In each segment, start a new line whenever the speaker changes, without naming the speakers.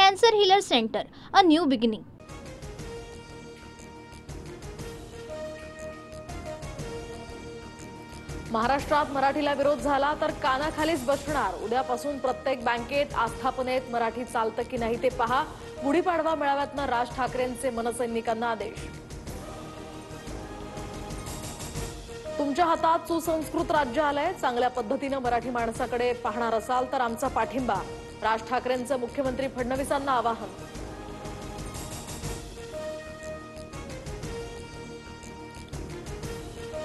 Cancer Healer Center, a new beginning.
महाराष्ट्रात मराठीला विरोध झाला तर कानाखालीच बसणार। उद्यापासून प्रत्येक बँकेत आस्थापनेत मराठी चालतं की नाही ते पहा। गुढीपाडवा मेळाव्यातनं राज ठाकरेंचे मनसैनिकांना आदेश। तुमच्या हातात सुसंस्कृत राज्य आलंय, चांगल्या पद्धतीनं मराठी माणसाकडे पाहणार असाल तर आमचा पाठिंबा। राज ठाकरेंचं मुख्यमंत्री फडणवीसांना आवाहन।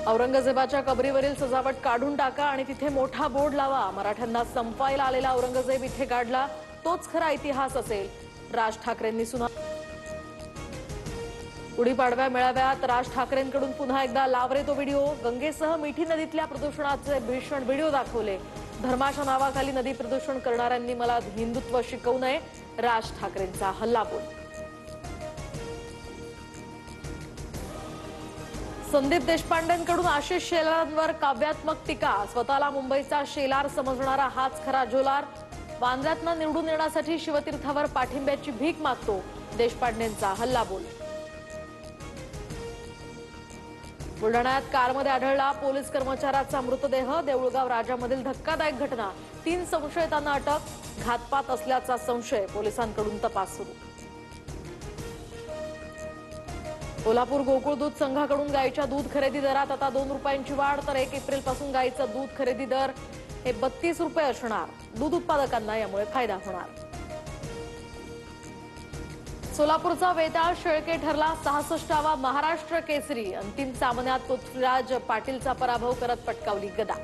औरंगजेबाच्या कबरीवरील सजावट काढून टाका आणि तिथे मोठा बोर्ड लावा। मराठ्यांना संपायला आलेला औरंगजेब इथे काढला, तोच खरा इतिहास असेल, राज ठाकरेंनी सुनावलं। गुढीपाडव्या मेळाव्यात राज ठाकरेंकडून पुन्हा एकदा लाव रे तो व्हिडिओ। गंगेसह मिठी नदीतल्या प्रदूषणाचे भीषण व्हिडिओ दाखवले। धर्माच्या नावाखाली नदी प्रदूषण करणाऱ्यांनी मला हिंदुत्व शिकवू नये, राज ठाकरेंचा हल्लाबोल। संदीप देशपांडेंकडून आशिष शेलारांवर काव्यात्मक टीका। स्वतःला मुंबईचा शेलार समजणारा हाच खरा झोलार। वांद्र्यातनं निवडून येण्यासाठी शिवतीर्थावर पाठिंब्याची भीक मागतो, देशपांडेंचा हल्लाबोल। बुलढाण्यात कारमध्ये आढळला पोलीस कर्मचाऱ्याचा मृतदेह। देऊळगाव राजामधील धक्कादायक घटना, 3 संशयितांना अटक। घातपात असल्याचा संशय, पोलिसांकडून तपास सुरू। कोल्हापूर गोकुळ दूध संघाकडून गायीच्या दूध खरेदी दरात आता 2 रुपयांची वाढ, तर 1 एप्रिलपासून गायीचा दूध खरेदी दर हे 32 रुपये असणार। दूध उत्पादकांना यामुळे फायदा होणार। सोलापूरचा वेताळ शेळके ठरला 66वा महाराष्ट्र केसरी। अंतिम सामन्यात पृथ्वीराज पाटीलचा पराभव करत पटकावली गदा।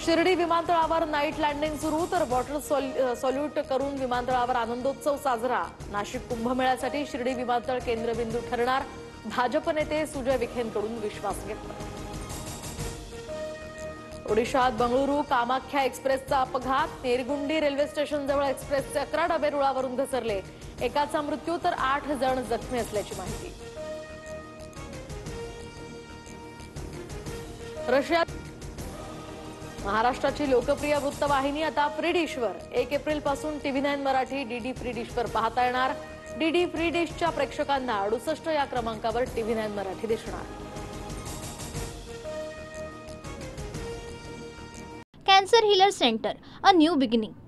शिर्डी विमानतळावर नाईट लँडिंग सुरू, तर वॉटर सॉल्यूट करून विमानतळावर आनंदोत्सव साजरा। नाशिक कुंभमेळ्यासाठी शिर्डी विमानतळ केंद्रबिंदू ठरणार, भाजप नेते सुजय विखेंकडून विश्वास व्यक्त। ओडिशात बंगळुरू कामाख्या एक्सप्रेसचा अपघात। नेरगुंडी रेल्वे स्टेशनजवळ एक्सप्रेसचे 11 डबे रुळावरून घसरले, एकाचा मृत्यू तर 8 जण जखमी असल्याची माहिती। रशियात महाराष्ट्राची लोकप्रिय वृत्तवाहिनी आता फ्री डिशवर। 1 एप्रिलपासून TV9 मराठी डीडी फ्री डिशवर पाहता येणार। डीडी फ्री डिशच्या प्रेक्षकांना 68 या क्रमांकावर TV9 मराठी दिसणार।
Cancer Healer Center, a new beginning.